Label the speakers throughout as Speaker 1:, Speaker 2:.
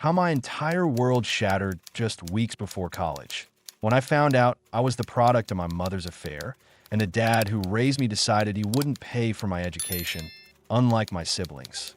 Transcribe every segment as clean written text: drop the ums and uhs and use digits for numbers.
Speaker 1: How my entire world shattered just weeks before college. When I found out I was the product of my mother's affair, and the dad who raised me decided he wouldn't pay for my education, unlike my siblings.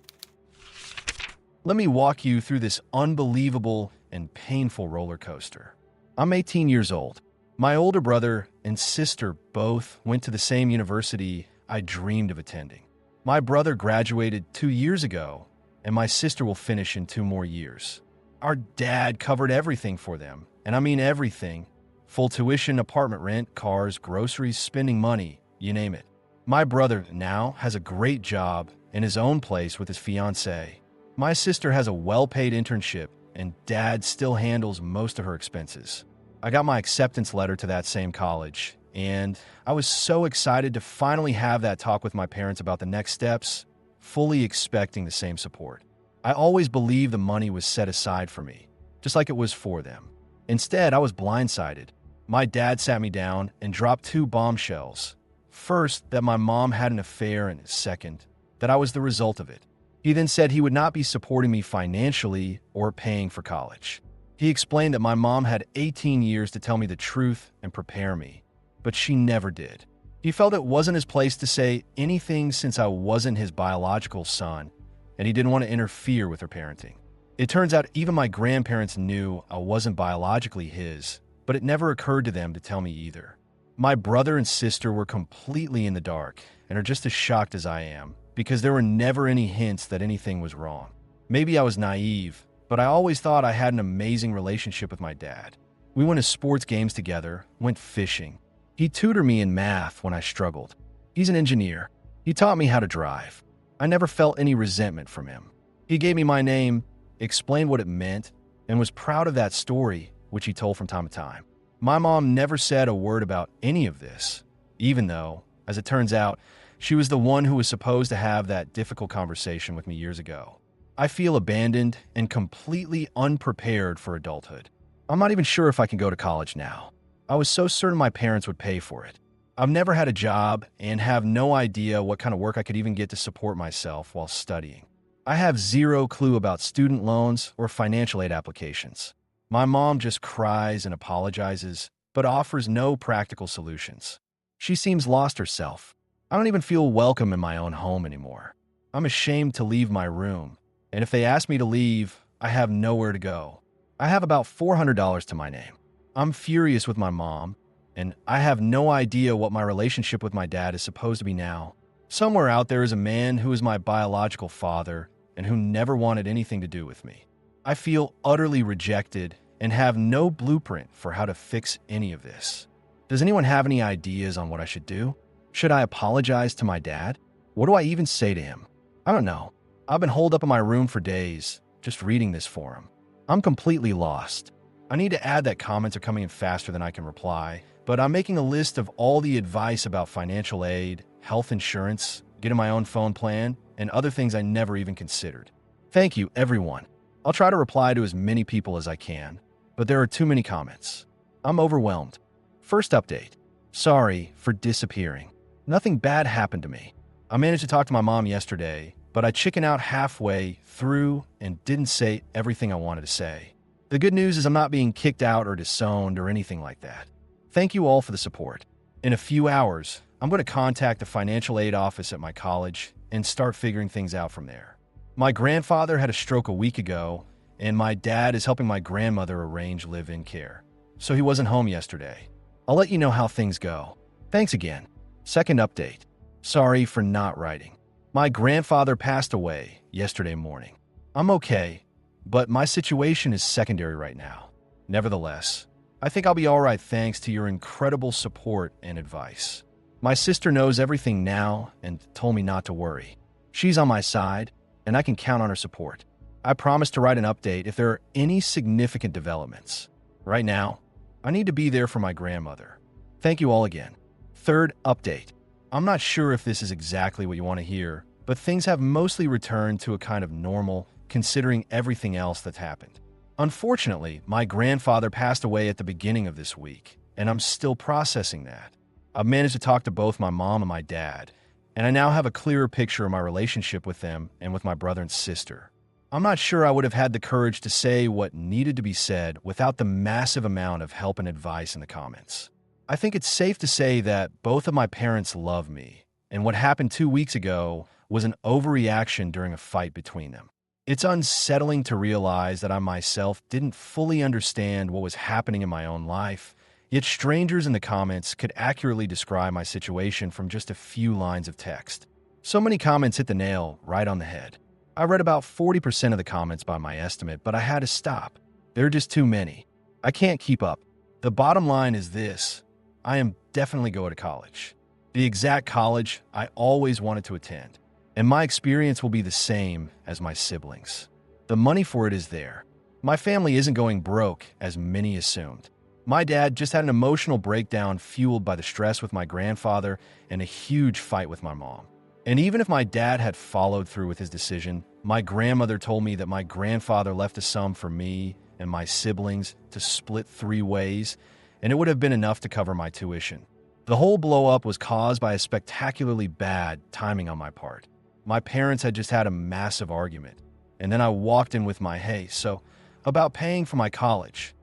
Speaker 1: Let me walk you through this unbelievable and painful roller coaster. I'm 18 years old. My older brother and sister both went to the same university I dreamed of attending. My brother graduated 2 years ago, and my sister will finish in 2 more years. Our dad covered everything for them, and I mean everything. Full tuition, apartment rent, cars, groceries, spending money, you name it. My brother now has a great job in his own place with his fiancée. My sister has a well-paid internship, and dad still handles most of her expenses. I got my acceptance letter to that same college, and I was so excited to finally have that talk with my parents about the next steps, fully expecting the same support. I always believed the money was set aside for me, just like it was for them. Instead, I was blindsided. My dad sat me down and dropped two bombshells. First, that my mom had an affair, and second, that I was the result of it. He then said he would not be supporting me financially or paying for college. He explained that my mom had 18 years to tell me the truth and prepare me, but she never did. He felt it wasn't his place to say anything since I wasn't his biological son, and he didn't want to interfere with her parenting. It turns out even my grandparents knew I wasn't biologically his, but it never occurred to them to tell me either. My brother and sister were completely in the dark and are just as shocked as I am, because there were never any hints that anything was wrong. Maybe I was naive, but I always thought I had an amazing relationship with my dad. We went to sports games together, went fishing. He tutored me in math when I struggled. He's an engineer. He taught me how to drive. I never felt any resentment from him. He gave me my name, explained what it meant, and was proud of that story, which he told from time to time. My mom never said a word about any of this, even though, as it turns out, she was the one who was supposed to have that difficult conversation with me years ago. I feel abandoned and completely unprepared for adulthood. I'm not even sure if I can go to college now. I was so certain my parents would pay for it. I've never had a job and have no idea what kind of work I could even get to support myself while studying. I have zero clue about student loans or financial aid applications. My mom just cries and apologizes, but offers no practical solutions. She seems lost herself. I don't even feel welcome in my own home anymore. I'm ashamed to leave my room, and if they ask me to leave, I have nowhere to go. I have about $400 to my name. I'm furious with my mom, and I have no idea what my relationship with my dad is supposed to be now. Somewhere out there is a man who is my biological father and who never wanted anything to do with me. I feel utterly rejected and have no blueprint for how to fix any of this. Does anyone have any ideas on what I should do? Should I apologize to my dad? What do I even say to him? I don't know. I've been holed up in my room for days, just reading this for him. I'm completely lost. I need to add that comments are coming in faster than I can reply, but I'm making a list of all the advice about financial aid, health insurance, getting my own phone plan, and other things I never even considered. Thank you, everyone. I'll try to reply to as many people as I can, but there are too many comments. I'm overwhelmed. First update. Sorry for disappearing. Nothing bad happened to me. I managed to talk to my mom yesterday, but I chickened out halfway through and didn't say everything I wanted to say. The good news is I'm not being kicked out or disowned or anything like that. Thank you all for the support. In a few hours, I'm going to contact the financial aid office at my college and start figuring things out from there. My grandfather had a stroke a week ago, and my dad is helping my grandmother arrange live-in care, so he wasn't home yesterday. I'll let you know how things go. Thanks again. Second update. Sorry for not writing. My grandfather passed away yesterday morning. I'm okay, but my situation is secondary right now. Nevertheless, I think I'll be all right thanks to your incredible support and advice. My sister knows everything now and told me not to worry. She's on my side, and I can count on her support. I promise to write an update if there are any significant developments. Right now, I need to be there for my grandmother. Thank you all again. Third update. I'm not sure if this is exactly what you want to hear, but things have mostly returned to a kind of normal, considering everything else that's happened. Unfortunately, my grandfather passed away at the beginning of this week, and I'm still processing that. I've managed to talk to both my mom and my dad, and I now have a clearer picture of my relationship with them and with my brother and sister. I'm not sure I would have had the courage to say what needed to be said without the massive amount of help and advice in the comments. I think it's safe to say that both of my parents love me, and what happened 2 weeks ago was an overreaction during a fight between them. It's unsettling to realize that I myself didn't fully understand what was happening in my own life, yet strangers in the comments could accurately describe my situation from just a few lines of text. So many comments hit the nail right on the head. I read about 40% of the comments by my estimate, but I had to stop. There are just too many. I can't keep up. The bottom line is this: I am definitely going to college. The exact college I always wanted to attend. And my experience will be the same as my siblings. The money for it is there. My family isn't going broke, as many assumed. My dad just had an emotional breakdown fueled by the stress with my grandfather and a huge fight with my mom. And even if my dad had followed through with his decision, my grandmother told me that my grandfather left a sum for me and my siblings to split 3 ways, and it would have been enough to cover my tuition. The whole blow-up was caused by a spectacularly bad timing on my part. My parents had just had a massive argument, and then I walked in with my "hey, so about paying for my college"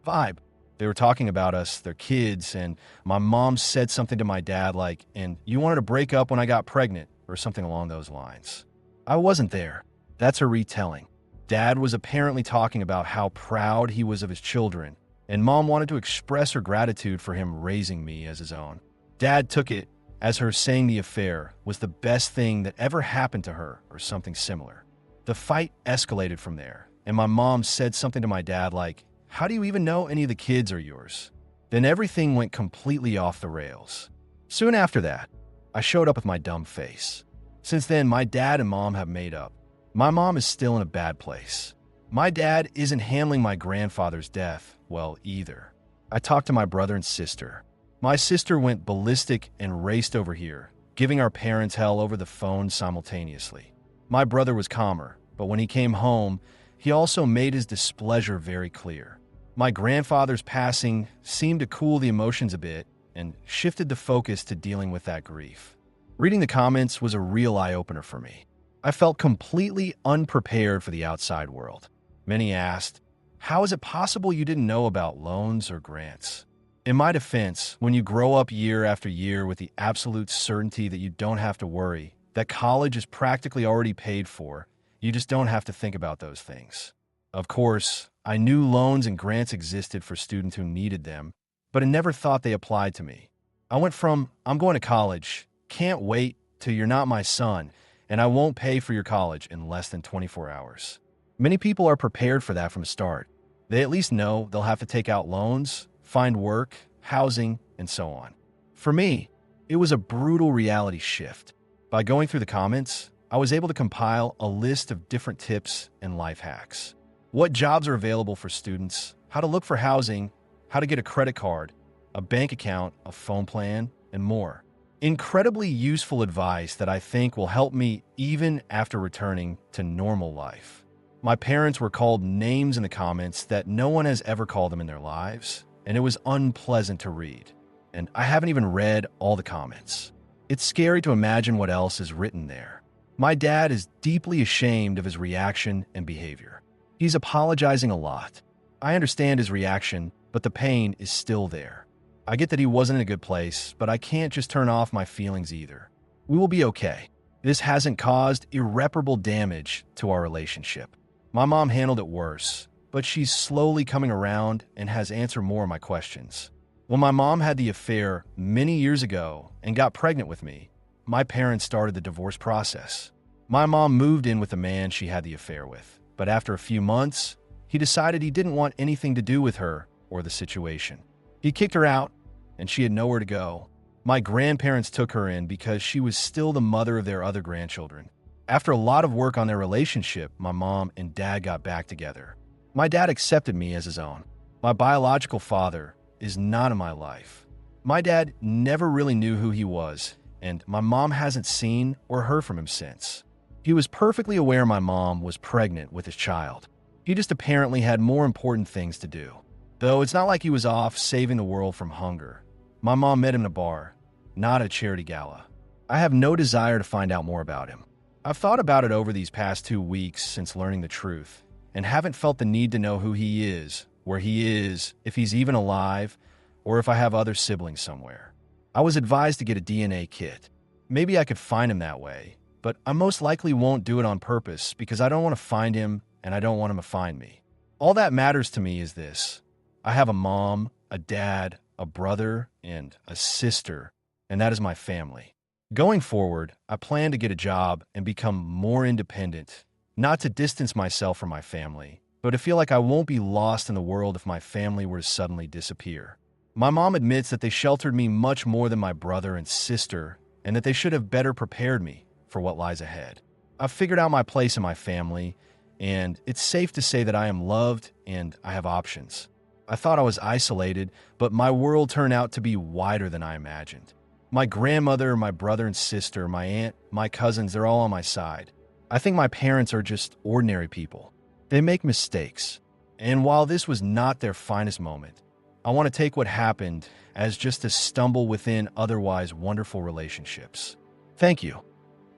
Speaker 1: vibe. They were talking about us, their kids, and my mom said something to my dad like, "and you wanted to break up when I got pregnant," or something along those lines. I wasn't there. That's her retelling. Dad was apparently talking about how proud he was of his children, and Mom wanted to express her gratitude for him raising me as his own. Dad took it as her saying the affair was the best thing that ever happened to her, or something similar. The fight escalated from there, and my mom said something to my dad like, "How do you even know any of the kids are yours?" Then everything went completely off the rails. Soon after that, I showed up with my dumb face. Since then, my dad and mom have made up. My mom is still in a bad place. My dad isn't handling my grandfather's death well either. I talked to my brother and sister. My sister went ballistic and raced over here, giving our parents hell over the phone simultaneously. My brother was calmer, but when he came home, he also made his displeasure very clear. My grandfather's passing seemed to cool the emotions a bit and shifted the focus to dealing with that grief. Reading the comments was a real eye-opener for me. I felt completely unprepared for the outside world. Many asked, "How is it possible you didn't know about loans or grants?" In my defense, when you grow up year after year with the absolute certainty that you don't have to worry, that college is practically already paid for, you just don't have to think about those things. Of course, I knew loans and grants existed for students who needed them, but I never thought they applied to me. I went from, "I'm going to college, can't wait," to "you're not my son, and I won't pay for your college in less than 24 hours. Many people are prepared for that from the start. They at least know they'll have to take out loans, find work, housing, and so on. For me, it was a brutal reality shift. By going through the comments, I was able to compile a list of different tips and life hacks. What jobs are available for students, how to look for housing, how to get a credit card, a bank account, a phone plan, and more. Incredibly useful advice that I think will help me even after returning to normal life. My parents were called names in the comments that no one has ever called them in their lives, and it was unpleasant to read. And I haven't even read all the comments. It's scary to imagine what else is written there. My dad is deeply ashamed of his reaction and behavior. He's apologizing a lot. I understand his reaction, but the pain is still there. I get that he wasn't in a good place, but I can't just turn off my feelings either. We will be okay. This hasn't caused irreparable damage to our relationship. My mom handled it worse, but she's slowly coming around and has answered more of my questions. When my mom had the affair many years ago and got pregnant with me, my parents started the divorce process. My mom moved in with the man she had the affair with, but after a few months, he decided he didn't want anything to do with her or the situation. He kicked her out, and she had nowhere to go. My grandparents took her in because she was still the mother of their other grandchildren. After a lot of work on their relationship, my mom and dad got back together. My dad accepted me as his own. My biological father is not in my life. My dad never really knew who he was, and my mom hasn't seen or heard from him since. He was perfectly aware my mom was pregnant with his child. He just apparently had more important things to do. Though it's not like he was off saving the world from hunger. My mom met him in a bar, not a charity gala. I have no desire to find out more about him. I've thought about it over these past 2 weeks since learning the truth, and haven't felt the need to know who he is, where he is, if he's even alive, or if I have other siblings somewhere. I was advised to get a DNA kit. Maybe I could find him that way, but I most likely won't do it on purpose because I don't want to find him and I don't want him to find me. All that matters to me is this. I have a mom, a dad, a brother, and a sister, and that is my family. Going forward, I plan to get a job and become more independent, not to distance myself from my family, but to feel like I won't be lost in the world if my family were to suddenly disappear. My mom admits that they sheltered me much more than my brother and sister, and that they should have better prepared me for what lies ahead. I've figured out my place in my family, and it's safe to say that I am loved and I have options. I thought I was isolated, but my world turned out to be wider than I imagined. My grandmother, my brother and sister, my aunt, my cousins, they're all on my side. I think my parents are just ordinary people. They make mistakes. And while this was not their finest moment, I want to take what happened as just a stumble within otherwise wonderful relationships. Thank you.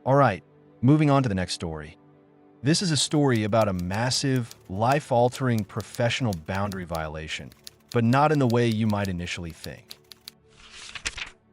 Speaker 1: All right, moving on to the next story. This is a story about a massive, life-altering professional boundary violation, but not in the way you might initially think.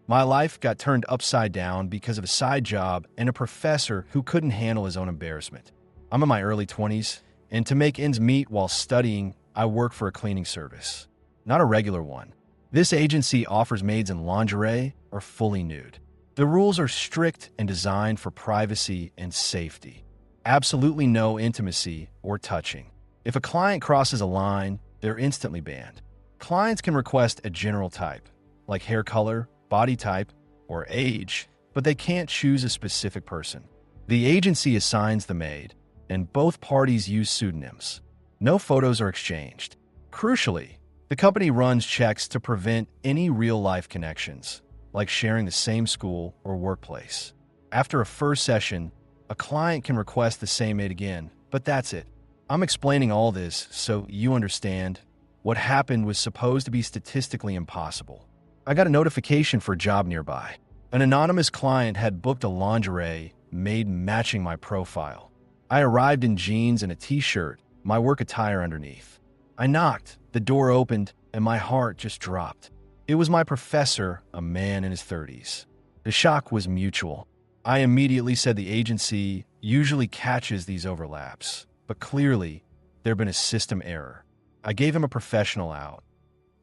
Speaker 1: My life got turned upside down because of a side job and a professor who couldn't handle his own embarrassment. I'm in my early 20s, and to make ends meet while studying, I work for a cleaning service. Not a regular one. This agency offers maids in lingerie or fully nude. The rules are strict and designed for privacy and safety. Absolutely no intimacy or touching. If a client crosses a line, they're instantly banned. Clients can request a general type, like hair color, body type, or age, but they can't choose a specific person. The agency assigns the maid, and both parties use pseudonyms. No photos are exchanged. Crucially, the company runs checks to prevent any real-life connections, like sharing the same school or workplace. After a first session, a client can request the same maid again, but that's it. I'm explaining all this so you understand. What happened was supposed to be statistically impossible. I got a notification for a job nearby. An anonymous client had booked a lingerie maid matching my profile. I arrived in jeans and a t-shirt, my work attire underneath. I knocked, the door opened, and my heart just dropped. It was my professor, a man in his 30s. The shock was mutual. I immediately said the agency usually catches these overlaps, but clearly, there'd been a system error. I gave him a professional out.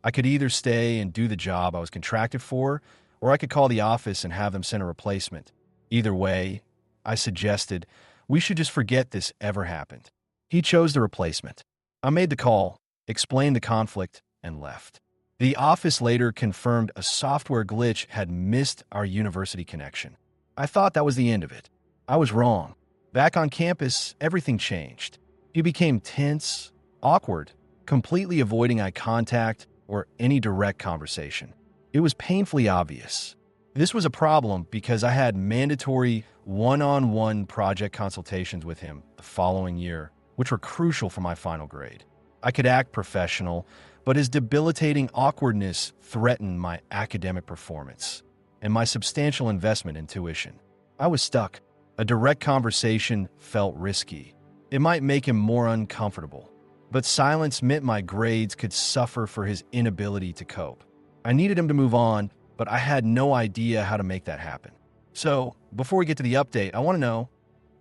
Speaker 1: I could either stay and do the job I was contracted for, or I could call the office and have them send a replacement. Either way, I suggested we should just forget this ever happened. He chose the replacement. I made the call, explained the conflict, and left. The office later confirmed a software glitch had missed our university connection. I thought that was the end of it. I was wrong. Back on campus, everything changed. He became tense, awkward, completely avoiding eye contact or any direct conversation. It was painfully obvious. This was a problem because I had mandatory one-on-one project consultations with him the following year, which were crucial for my final grade. I could act professional, but his debilitating awkwardness threatened my academic performance and my substantial investment in tuition. I was stuck. A direct conversation felt risky. It might make him more uncomfortable, but silence meant my grades could suffer for his inability to cope. I needed him to move on, but I had no idea how to make that happen. So, before we get to the update, I want to know,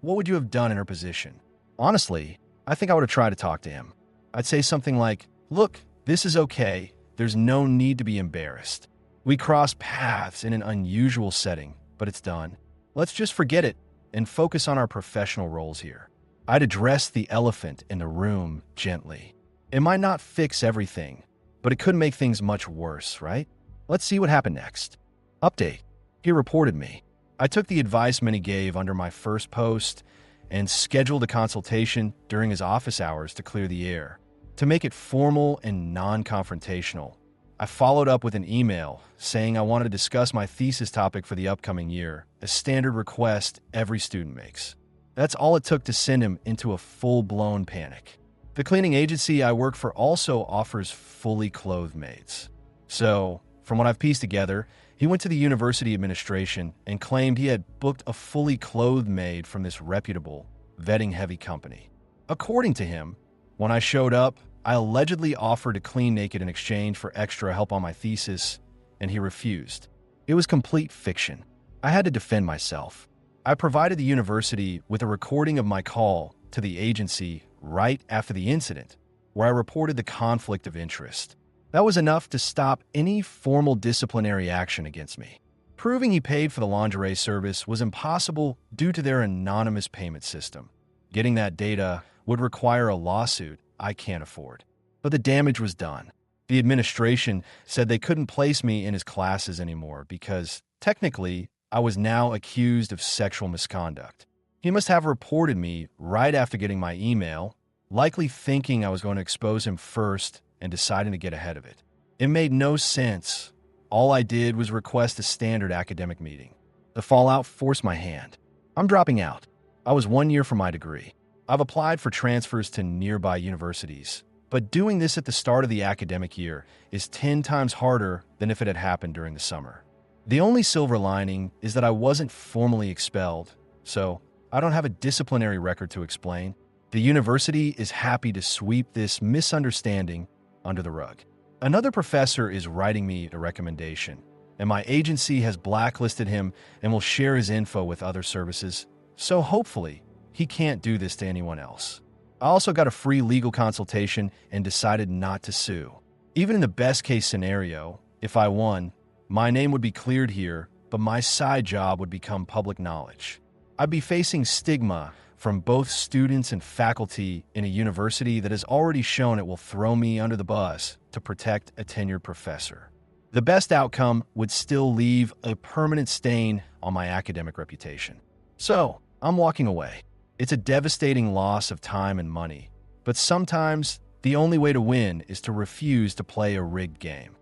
Speaker 1: what would you have done in her position? Honestly, I think I would have tried to talk to him. I'd say something like, "Look, this is okay. There's no need to be embarrassed. We crossed paths in an unusual setting, but it's done. Let's just forget it and focus on our professional roles here." I'd address the elephant in the room gently. It might not fix everything, but it could make things much worse, right? Let's see what happened next. Update. He reported me. I took the advice Minnie gave under my first post and scheduled a consultation during his office hours to clear the air. To make it formal and non-confrontational, I followed up with an email saying I wanted to discuss my thesis topic for the upcoming year, a standard request every student makes. That's all it took to send him into a full-blown panic. The cleaning agency I work for also offers fully clothed maids. So, from what I've pieced together, He went to the university administration and claimed he had booked a fully clothed maid from this reputable, vetting-heavy company. According to him, when I showed up, I allegedly offered to clean naked in exchange for extra help on my thesis, and he refused. It was complete fiction. I had to defend myself. I provided the university with a recording of my call to the agency right after the incident, where I reported the conflict of interest. That was enough to stop any formal disciplinary action against me. Proving he paid for the lingerie service was impossible due to their anonymous payment system. Getting that data would require a lawsuit I can't afford. But the damage was done. The administration said they couldn't place me in his classes anymore because, technically, I was now accused of sexual misconduct. He must have reported me right after getting my email, likely thinking I was going to expose him first and deciding to get ahead of it. It made no sense. All I did was request a standard academic meeting. The fallout forced my hand. I'm dropping out. I was 1 year from my degree. I've applied for transfers to nearby universities, but doing this at the start of the academic year is 10 times harder than if it had happened during the summer. The only silver lining is that I wasn't formally expelled, so I don't have a disciplinary record to explain. The university is happy to sweep this misunderstanding under the rug. Another professor is writing me a recommendation, and my agency has blacklisted him and will share his info with other services, so hopefully he can't do this to anyone else. I also got a free legal consultation and decided not to sue. Even in the best case scenario, if I won, my name would be cleared here, but my side job would become public knowledge. I'd be facing stigma from both students and faculty in a university that has already shown it will throw me under the bus to protect a tenured professor. The best outcome would still leave a permanent stain on my academic reputation. So, I'm walking away. It's a devastating loss of time and money, but sometimes the only way to win is to refuse to play a rigged game.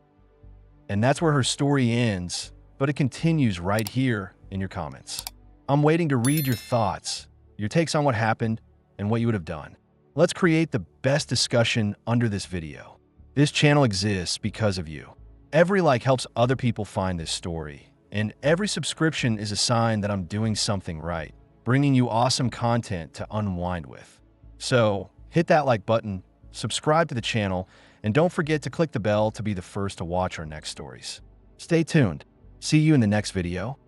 Speaker 1: And that's where her story ends, but it continues right here in your comments. I'm waiting to read your thoughts, your takes on what happened, and what you would have done. Let's create the best discussion under this video. This channel exists because of you. Every like helps other people find this story, and every subscription is a sign that I'm doing something right, bringing you awesome content to unwind with. So, hit that like button, subscribe to the channel, and don't forget to click the bell to be the first to watch our next stories. Stay tuned. See you in the next video.